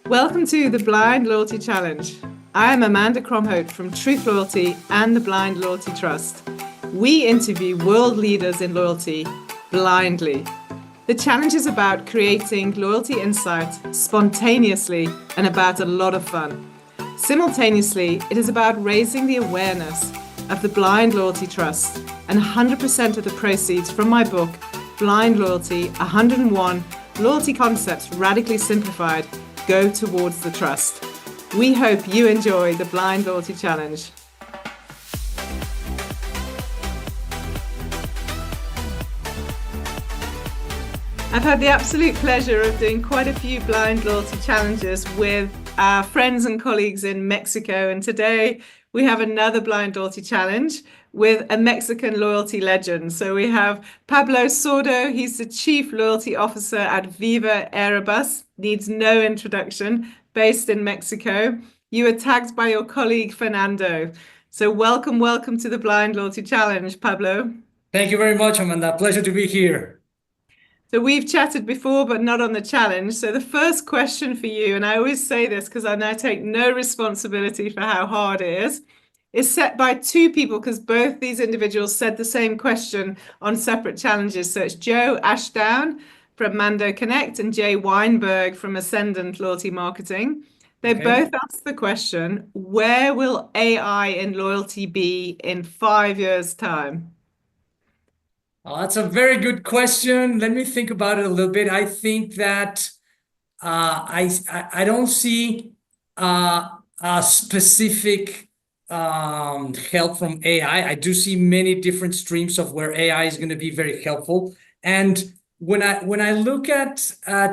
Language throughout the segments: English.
Welcome to the Blind Loyalty Challenge. I am Amanda Cromhout from Truth Loyalty and the Blind Loyalty Trust. We interview world leaders in loyalty blindly. The challenge is about creating loyalty insight spontaneously and about a lot of fun. Simultaneously, it is about raising the awareness of the Blind Loyalty Trust, and 100% of the proceeds from my book, Blind Loyalty 101 Loyalty Concepts Radically Simplified, go towards the trust. We hope you enjoy the Blind Loyalty Challenge. I've had the absolute pleasure of doing quite a few Blind Loyalty Challenges with our friends and colleagues in Mexico, and today we have another Blind Loyalty Challenge with a Mexican loyalty legend. So we have Pablo Sordo. He's the Chief Loyalty Officer at VivaAerobus, needs no introduction, based in Mexico. You were tagged by your colleague, Fernando. So welcome to the Blind Loyalty Challenge, Pablo. Thank you very much, Amanda. Pleasure to be here. So we've chatted before, but not on the challenge. So the first question for you, and I always say this because I now take no responsibility for how hard it is set by two people, because both these individuals said the same question on separate challenges. So it's Joe Ashdown from Mando Connect and Jay Weinberg from Ascendant Loyalty Marketing. They both asked the question, where will AI in loyalty be in 5 years' time? That's a very good question. Let me think about it a little bit. I think that I don't see a specific help from AI. I do see many different streams of where AI is going to be very helpful. And when I look at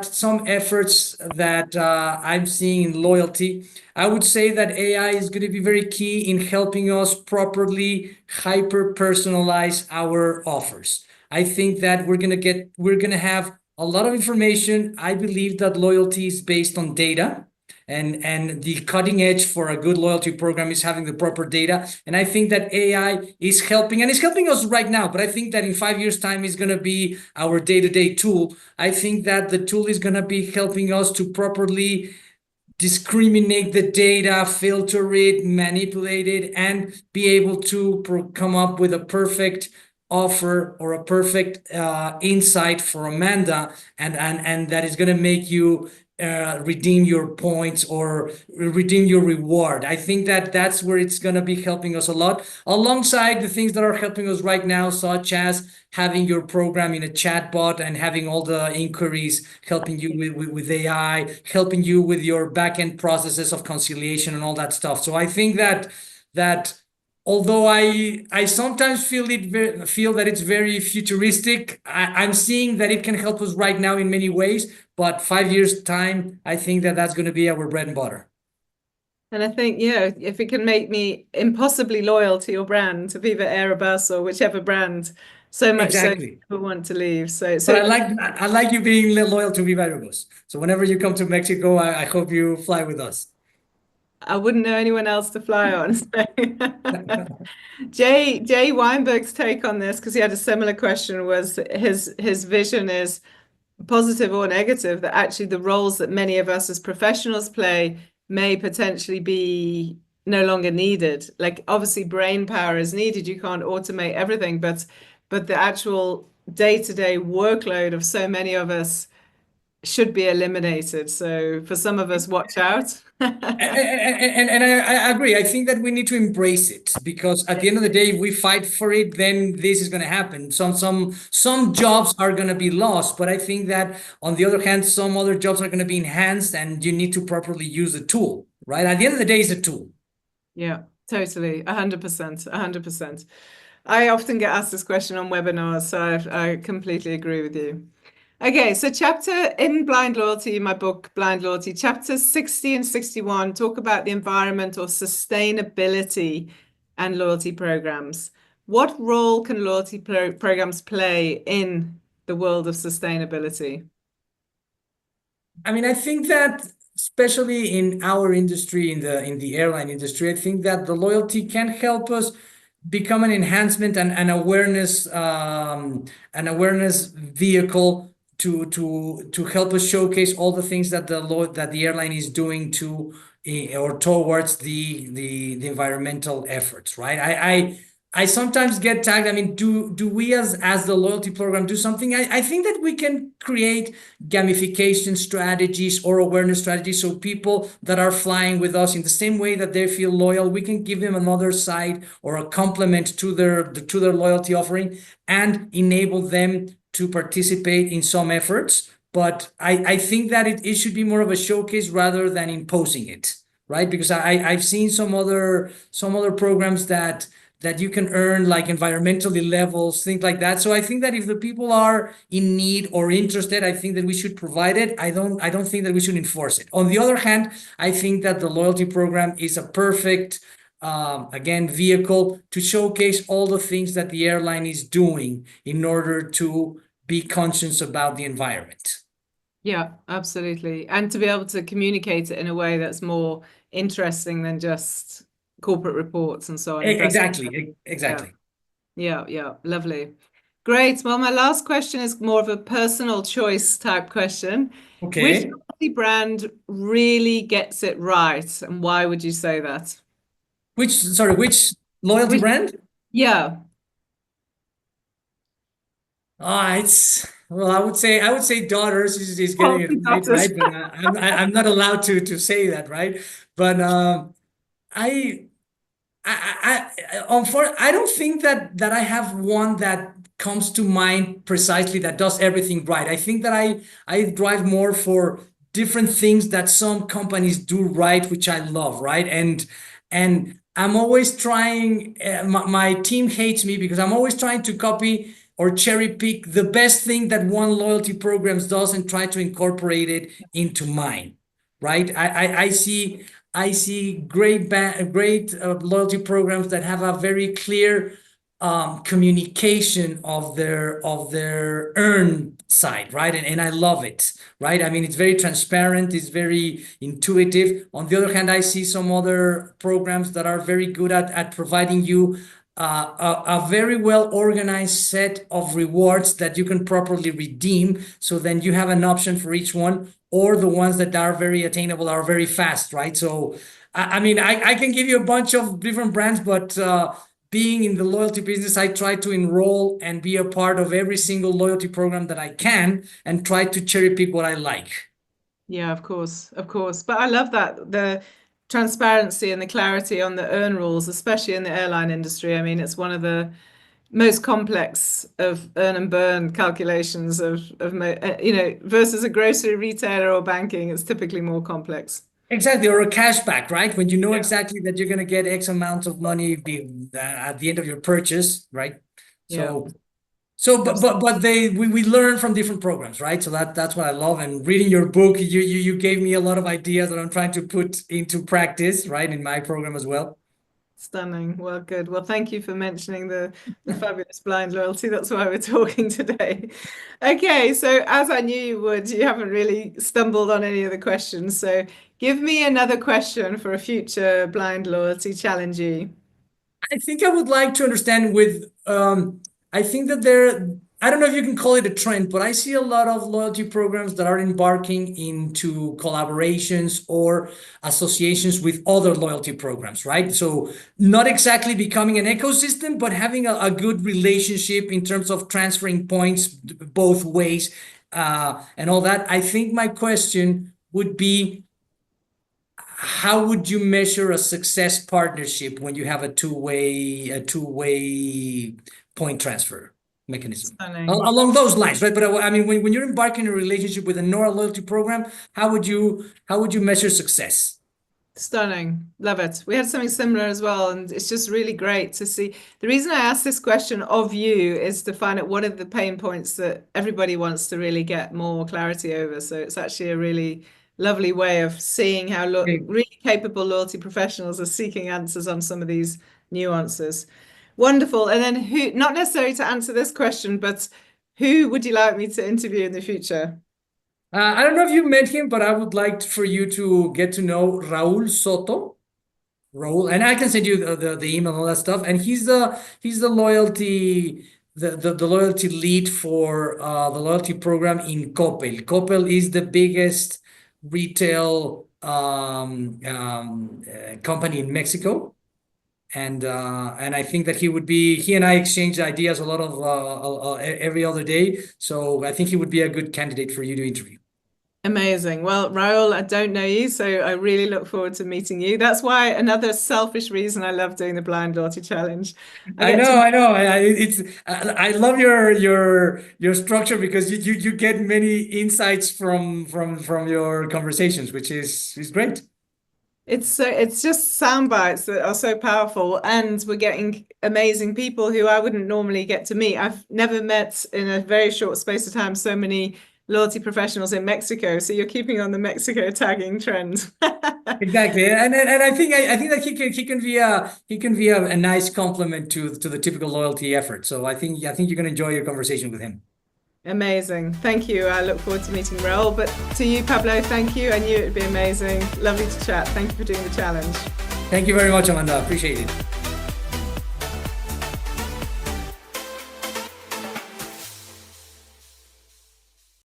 some efforts that I'm seeing in loyalty, I would say that AI is going to be very key in helping us properly hyper personalize our offers. I think that we're going to have a lot of information. I believe that loyalty is based on data. And the cutting edge for a good loyalty program is having the proper data. And I think that AI is helping, and it's helping us right now. But I think that in 5 years' time is going to be our day-to-day tool. I think that the tool is going to be helping us to properly discriminate the data, filter it, manipulate it, and be able to come up with a perfect offer or a perfect insight for Amanda, and that is going to make you redeem your points or redeem your reward. I think that that's where it's going to be helping us a lot, alongside the things that are helping us right now, such as having your program in a chatbot and having all the inquiries, helping you with AI, helping you with your back-end processes of conciliation and all that stuff. So I think that although I sometimes feel that it's very futuristic, I'm seeing that it can help us right now in many ways. But 5 years' time, I think that that's going to be our bread and butter. And I think, if it can make me impossibly loyal to your brand, to VivaAerobus or whichever brand, so much exactly. So people want to leave. So I like you being loyal to VivaAerobus. So whenever you come to Mexico, I hope you fly with us. I wouldn't know anyone else to fly on. So. Jay Weinberg's take on this, because he had a similar question, was his vision is positive or negative, that actually the roles that many of us as professionals play may potentially be no longer needed. Like, obviously brain power is needed, you can't automate everything, but the actual day-to-day workload of so many of us should be eliminated. So for some of us, watch out. And I agree. I think that we need to embrace it, because at the end of the day, if we fight for it, then this is going to happen. Some jobs are going to be lost, but I think that on the other hand, some other jobs are going to be enhanced, and you need to properly use the tool, right? At the end of the day, it's a tool. Yeah, totally. 100%. 100%. I often get asked this question on webinars, so I completely agree with you. Okay, so chapter in Blind Loyalty, my book, Blind Loyalty, chapters 60 and 61 talk about the environment or sustainability and loyalty programs. What role can loyalty programs play in the world of sustainability? I mean, I think that especially in our industry, in the airline industry, I think that the loyalty can help us become an enhancement and an awareness vehicle to help us showcase all the things that the airline is doing to or towards the environmental efforts, right? I sometimes get tagged. I mean, do we as the loyalty program do something? I think that we can create gamification strategies or awareness strategies so people that are flying with us in the same way that they feel loyal, we can give them another side or a complement to their loyalty offering and enable them to participate in some efforts. But I think that it should be more of a showcase rather than imposing it, right? Because I've seen some other programs that you can earn like environmentally levels, things like that. So I think that if the people are in need or interested, I think that we should provide it. I don't think that we should enforce it. On the other hand, I think that the loyalty program is a perfect again, vehicle to showcase all the things that the airline is doing in order to be conscious about the environment. Yeah, absolutely. And to be able to communicate it in a way that's more interesting than just corporate reports and so on. Exactly, Yeah, exactly. yeah, lovely. Great. Well, my last question is more of a personal choice type question. Which Okay. coffee brand really gets it right, and why would you say that? Which loyalty Which, brand? yeah, It's well, I would say daughters is getting it coffee right, butters. but I'm not allowed to say that, right? But I I don't think that I have one that comes to mind precisely that does everything right. I think that I drive more for different things that some companies do right, which I love, right? And I'm always trying. My team hates me because I'm always trying to copy or cherry pick the best thing that one loyalty programs does and try to incorporate it into mine, right? I see great loyalty programs that have a very clear communication of their earn side, right? And I love it, right? I mean, it's very transparent, it's very intuitive. On the other hand, I see some other programs that are very good at providing you a very well organized set of rewards that you can properly redeem. So then you have an option for each one, or the ones that are very attainable are very fast, right? So, I mean, I can give you a bunch of different brands, but being in the loyalty business, I try to enroll and be a part of every single loyalty program that I can and try to cherry pick what I like. Yeah, of course, of course. But I love that the transparency and the clarity on the earn rules, especially in the airline industry. I mean, it's one of the most complex of earn and burn calculations versus a grocery retailer or banking. It's typically more complex. Exactly, or a cashback, right? When you know Yeah, exactly that you're going to get X amount of money at the end of your purchase, right? yeah, So but absolutely. we learn from different programs, right? So that's what I love. And reading your book, you gave me a lot of ideas that I'm trying to put into practice, right, in my program as well. Stunning. Well, good. Well, thank you for mentioning the fabulous blind loyalty. That's why we're talking today. Okay, so as I knew you would, you haven't really stumbled on any of the questions. So give me another question for a future blind loyalty challengee. I think I would like to understand I think that I don't know if you can call it a trend, but I see a lot of loyalty programs that are embarking into collaborations or associations with other loyalty programs, right? So not exactly becoming an ecosystem, but having a good relationship in terms of transferring points both ways, and all that. I think my question would be, how would you measure a success partnership when you have a two-way point transfer mechanism Stunning. along those lines, right? But I mean, when you're embarking a relationship with a Nora loyalty program, how would you measure success? Stunning. Love it. We had something similar as well, and it's just really great to see. The reason I asked this question of you is to find out what are the pain points that everybody wants to really get more clarity over. So it's actually a really lovely way of seeing how lo Okay. really capable loyalty professionals are seeking answers on some of these nuances. Wonderful. And then who, not necessarily to answer this question, but who would you like me to interview in the future? I don't know if you met him, but I would like for you to get to know Raul Soto. Raul, and I can send you the email and all that stuff. And he's the loyalty the loyalty lead for the loyalty program in Coppel. Coppel is the biggest retail company in Mexico. And I think that he and I exchange ideas a lot of every other day. So I think he would be a good candidate for you to interview. Amazing. Well, Raul, I don't know you, so I really look forward to meeting you. That's why another selfish reason I love doing the Blind Loyalty Challenge. I know. I love your structure because you get many insights from your conversations, which is great. It's just sound bites that are so powerful, and we're getting amazing people who I wouldn't normally get to meet. I've never met in a very short space of time so many loyalty professionals in Mexico. So you're keeping on the Mexico tagging trend. Exactly, and I think that he can be a nice complement to the typical loyalty effort. So I think you're going to enjoy your conversation with him. Amazing. Thank you. I look forward to meeting Raul. But to you, Pablo, thank you. I knew it would be amazing. Lovely to chat. Thank you for doing the challenge. Thank you very much, Amanda. Appreciate it.